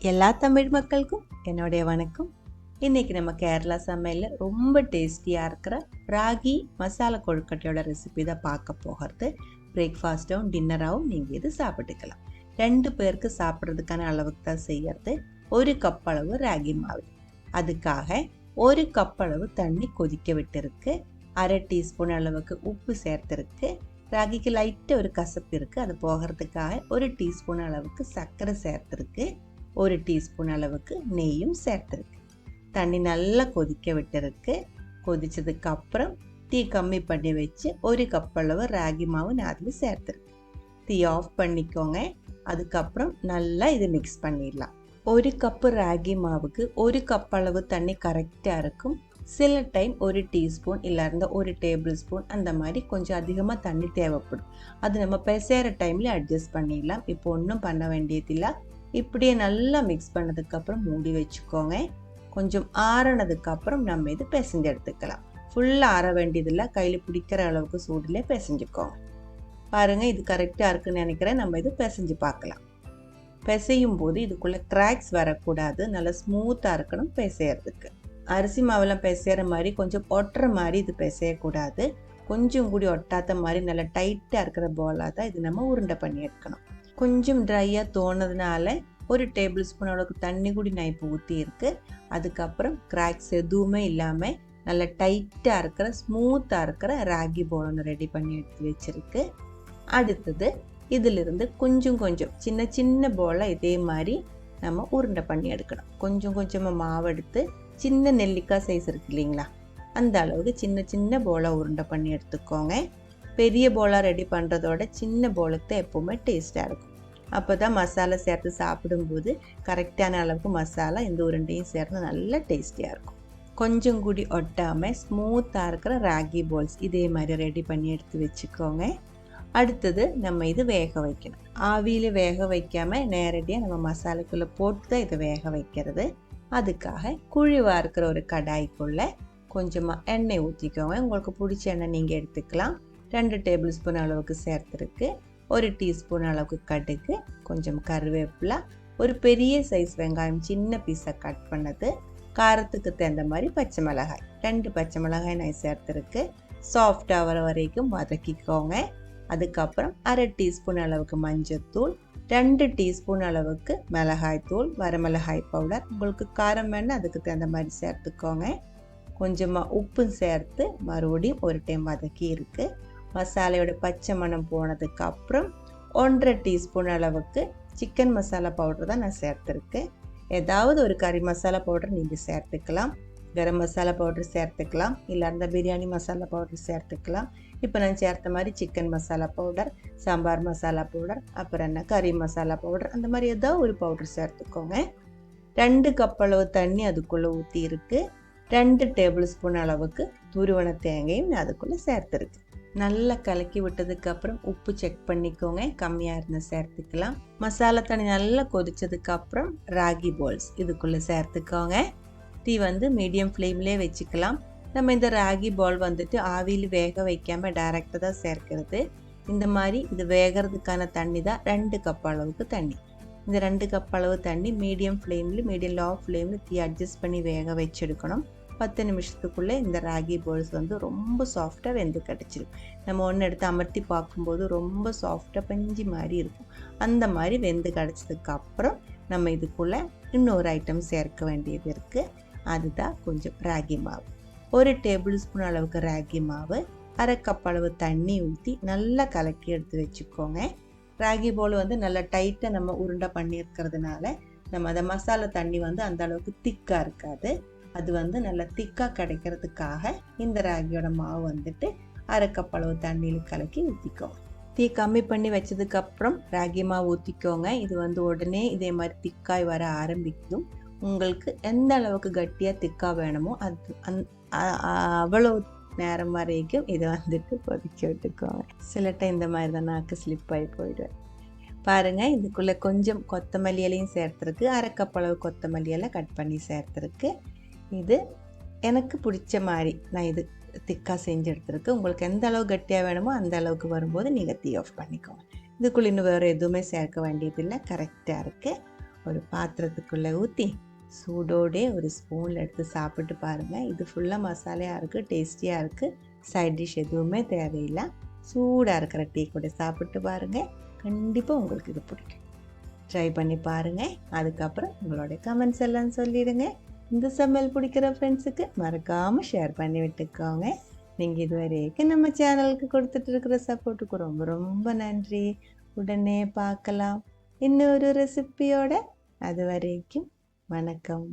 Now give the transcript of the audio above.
எல்லா தமிழ் மக்களுக்கும் என்னுடைய வணக்கம். இன்றைக்கி நம்ம கேரளா சமையலில் ரொம்ப டேஸ்டியாக இருக்கிற ராகி மசாலா கொழுக்கட்டையோட ரெசிபி தான் பார்க்க போகிறது. பிரேக்ஃபாஸ்ட்டும் டின்னராகவும் நீங்கள் இது சாப்பிட்டுக்கலாம். 2 பேருக்கு சாப்பிட்றதுக்கான அளவுக்கு தான் செய்யறது. 1 கப் அளவு ராகி மாவு, அதுக்காக 1 கப் அளவு தண்ணி கொதிக்க விட்டுருக்கு. 1/2 டீஸ்பூன் அளவுக்கு உப்பு சேர்த்துருக்கு. ராகிக்கு லைட்டாக ஒரு கசப்பு இருக்குது, அது போகிறதுக்காக 1 டீஸ்பூன் அளவுக்கு சர்க்கரை சேர்த்துருக்கு. 1 டீஸ்பூன் அளவுக்கு நெய்யும் சேர்த்துருக்கு. தண்ணி நல்லா கொதிக்க விட்டுருக்கு. கொதிச்சதுக்கு அப்புறம் தீ கம்மி பண்ணி வச்சு 1 கப் அளவு ராகி மாவு நான் அதில் சேர்த்துருக்கேன். தீ ஆஃப் பண்ணிக்கோங்க. அதுக்கப்புறம் நல்லா இது மிக்ஸ் பண்ணிடலாம். 1 கப்பு ராகி மாவுக்கு 1 கப் அளவு தண்ணி கரெக்டாக இருக்கும். சில டைம் 1 டீஸ்பூன் இல்லைன்னா 1 டேபிள் ஸ்பூன் அந்த மாதிரி கொஞ்சம் அதிகமாக தண்ணி தேவைப்படும். அது நம்ம பிசைகிற டைமில் அட்ஜஸ்ட் பண்ணிடலாம். இப்போ ஒன்றும் பண்ண வேண்டியதில்லை. இப்படியே நல்லா மிக்ஸ் பண்ணதுக்கப்புறம் மூடி வச்சுக்கோங்க. கொஞ்சம் ஆறினதுக்கப்புறம் நம்ம இது பிசைஞ்சு எடுத்துக்கலாம். ஃபுல்லாக ஆற வேண்டியதில்லை, கையில் பிடிக்கிற அளவுக்கு சூடிலே பிசைஞ்சுக்கோங்க. பாருங்கள், இது கரெக்டாக இருக்குன்னு நினைக்கிறேன். நம்ம இது பிசைஞ்சு பார்க்கலாம். பிசையும் போது இதுக்குள்ளே கிராக்ஸ் வரக்கூடாது, நல்லா ஸ்மூத்தாக இருக்கணும் பிசையறதுக்கு. அரிசி மாவெல்லாம் பிசைகிற மாதிரி கொஞ்சம் ஒட்டுற மாதிரி இது பிசையக்கூடாது. கொஞ்சம் கூடி ஒட்டாத மாதிரி நல்லா டைட்டாக இருக்கிற போலாக தான் இது நம்ம உருண்டை பண்ணி எடுக்கணும். கொஞ்சம் ட்ரையாக தோணுறதுனால 1 டேபிள் ஸ்பூன் அளவுக்கு தண்ணி கூடி நான் இப்போ ஊற்றி இருக்கு. அதுக்கப்புறம் கிராக்ஸ் எதுவுமே இல்லாமல் நல்லா டைட்டாக இருக்கிற ஸ்மூத்தாக இருக்கிற ராகி போல் ஒன்று ரெடி பண்ணி எடுத்து வச்சுருக்கு. அடுத்தது இதிலிருந்து கொஞ்சம் கொஞ்சம் சின்ன சின்ன போலை இதே மாதிரி நம்ம உருண்டை பண்ணி எடுக்கணும். கொஞ்சம் கொஞ்சமாக மாவு எடுத்து சின்ன நெல்லிக்காய் சைஸ் இருக்கு இல்லைங்களா, அந்த அளவுக்கு சின்ன சின்ன போலை உருண்டை பண்ணி எடுத்துக்கோங்க. பெரிய போலாக ரெடி பண்ணுறதோட சின்ன போலுக்கு தான் எப்போவுமே டேஸ்ட்டாக இருக்கும். அப்போ தான் மசாலா சேர்த்து சாப்பிடும்போது கரெக்டான அளவுக்கு மசாலா இந்த உருண்டையும் சேர்ந்து நல்லா டேஸ்டியாக இருக்கும். கொஞ்சம் கூடி ஒட்டாமல் ஸ்மூத்தாக இருக்கிற ராகி போல்ஸ் இதே மாதிரி ரெடி பண்ணி எடுத்து வச்சுக்கோங்க. அடுத்தது நம்ம இது வேக வைக்கணும். ஆவியில் வேக வைக்காமல் நேரடியாக நம்ம மசாலாக்குள்ளே போட்டு தான் இதை வேக வைக்கிறது. அதுக்காக குழிவாக இருக்கிற ஒரு கடாய்க்குள்ளே கொஞ்சமாக எண்ணெய் ஊற்றிக்கோங்க. உங்களுக்கு பிடிச்ச எண்ணெய் நீங்கள் எடுத்துக்கலாம். 2 டேபிள் ஸ்பூன் அளவுக்கு சேர்த்துருக்கு. 1 டீஸ்பூன் அளவுக்கு கடுகு, கொஞ்சம் கருவேப்பிலை, ஒரு பெரிய சைஸ் வெங்காயம் சின்ன பீஸாக கட் பண்ணது, காரத்துக்கு தகுந்த மாதிரி பச்சை மிளகாய் 2 பச்சை மிளகாய் நான் சேர்த்துருக்கு. சாஃப்டாக வர வரைக்கும் வதக்கிக்கோங்க. அதுக்கப்புறம் 1/2 டீஸ்பூன் அளவுக்கு மஞ்சள்தூள், 2 டீஸ்பூன் அளவுக்கு மிளகாய்த்தூள், வரமிளகாய் பவுடர், உங்களுக்கு காரம் வேணால் அதுக்கு தகுந்த மாதிரி சேர்த்துக்கோங்க. கொஞ்சமாக உப்பு சேர்த்து மறுபடியும் ஒரு டைம் வதக்கி இருக்கு. மசாலையோட பச்சை மணம் போனதுக்கு அப்புறம் 1/2 டீஸ்பூன் அளவுக்கு சிக்கன் மசாலா பவுடர் தான் நான் சேர்த்துருக்கேன். ஏதாவது ஒரு கறி மசாலா பவுடர் நீங்கள் சேர்த்துக்கலாம். கரம் மசாலா பவுடர் சேர்த்துக்கலாம், இல்லைன்னா பிரியாணி மசாலா பவுடர் சேர்த்துக்கலாம். இப்போ நான் சேர்த்த மாதிரி chicken masala powder, sambar masala powder, அப்புறம் என்ன கறி மசாலா பவுடர், அந்த மாதிரி ஏதாவது ஒரு பவுடர் சேர்த்துக்கோங்க. 2 கப் அளவு தண்ணி அதுக்குள்ளே ஊற்றி இருக்கு. 2 டேபிள் ஸ்பூன் அளவுக்கு துருவன தேங்காயும் நான் அதுக்குள்ளே சேர்த்துருக்கு. நல்லா கலக்கி விட்டதுக்கப்புறம் உப்பு செக் பண்ணிக்கோங்க, கம்மியாக இருந்தால் சேர்த்துக்கலாம். மசாலா தண்ணி நல்லா கொதிச்சதுக்கப்புறம் ராகி பால்ஸ் இதுக்குள்ளே சேர்த்துக்கோங்க. தீ மீடியம் ஃப்ளேம்லேயே வச்சுக்கலாம். நம்ம இந்த ராகி பால் ஆவியில் வேக வைக்காமல் டைரெக்டாக தான் சேர்க்கிறது. இந்த மாதிரி இது வேகிறதுக்கான தண்ணி தான் 2 கப் அளவுக்கு தண்ணி. இந்த 2 கப் அளவு தண்ணி மீடியம் லோ ஃப்ளேமில் தீ அட்ஜஸ்ட் பண்ணி வேக வச்செடுக்கணும். 10 நிமிஷத்துக்குள்ளே இந்த ராகி பால்ஸ் ரொம்ப சாஃப்டாக வெந்து கிடச்சிடும். நம்ம ஒன்று எடுத்து அமர்த்தி பார்க்கும்போது ரொம்ப சாஃப்டாக பஞ்சு மாதிரி இருக்கும். அந்த மாதிரி வெந்து கிடச்சதுக்கப்புறம் நம்ம இதுக்குள்ளே இன்னொரு ஐட்டம் சேர்க்க வேண்டியது இருக்குது. அதுதான் கொஞ்சம் ராகி மாவு. 1 டேபிள் ஸ்பூன் அளவுக்கு ராகி மாவு, 1/2 கப் அளவு தண்ணி ஊற்றி நல்லா கலக்கி எடுத்து வச்சுக்கோங்க. ராகி போல் நல்லா டைட்டாக நம்ம உருண்டை பண்ணியிருக்கிறதுனால நம்ம அந்த மசாலா தண்ணி அந்த அளவுக்கு திக்காக இருக்காது. அது நல்லா திக்காக கிடைக்கிறதுக்காக இந்த ராகியோட மாவு 1/2 கப் அளவு தண்ணியில் கலக்கி ஊற்றிக்கோங்க. தீ கம்மி பண்ணி வச்சதுக்கப்புறம் ராகி மாவு ஊற்றிக்கோங்க. இது உடனே இதே மாதிரி திக்காய் வர ஆரம்பிக்கும். உங்களுக்கு எந்த அளவுக்கு கட்டியாக திக்காக வேணுமோ அவ்வளோ நேரம் வரைக்கும் இதை கொதிக்க விட்டுக்கோங்க. சில டைம் இந்த மாதிரி தான் நாக்கு ஸ்லிப் ஆகி போயிடுவேன். பாருங்கள், இதுக்குள்ளே கொஞ்சம் கொத்தமல்லி இலையும் சேர்த்துருக்கு. 1/2 கப் அளவு கொத்தமல்லி இலை கட் பண்ணி சேர்த்துருக்கு. இது எனக்கு பிடிச்ச மாதிரி நான் இது திக்காக செஞ்சு எடுத்துருக்கு. உங்களுக்கு எந்த அளவு கட்டியாக வேணுமோ அந்த அளவுக்கு வரும்போது நீங்கள் தீ ஆஃப் பண்ணிக்கோங்க. இதுக்குள்ளே இன்னும் வேறு எதுவுமே சேர்க்க வேண்டியதில்லை, கரெக்டாக இருக்குது. ஒரு பாத்திரத்துக்குள்ளே ஊற்றி சூடோடே ஒரு ஸ்பூனில் எடுத்து சாப்பிட்டு பாருங்கள். இது ஃபுல்லாக மசாலையாக இருக்குது, டேஸ்டியாக இருக்குது. சைட் டிஷ் எதுவுமே தேவையில்லை. சூடாக இருக்கிற டீ கூட சாப்பிட்டு பாருங்கள். கண்டிப்பாக உங்களுக்கு இது பிடிக்கும். ட்ரை பண்ணி பாருங்கள். அதுக்கப்புறம் உங்களுடைய கமெண்ட்ஸ் எல்லாம் சொல்லிடுங்க. இந்த சமையல் பிடிக்கிற ஃப்ரெண்ட்ஸுக்கு மறக்காமல் ஷேர் பண்ணி விட்டுக்கோங்க. நீங்கள் இதுவரைக்கும் நம்ம சேனலுக்கு கொடுத்துட்டு இருக்கிற சப்போர்ட்டுக்கு ரொம்ப ரொம்ப நன்றி. உடனே பார்க்கலாம் இன்னொரு ரெசிபியோட. அது வரைக்கும் வணக்கம்.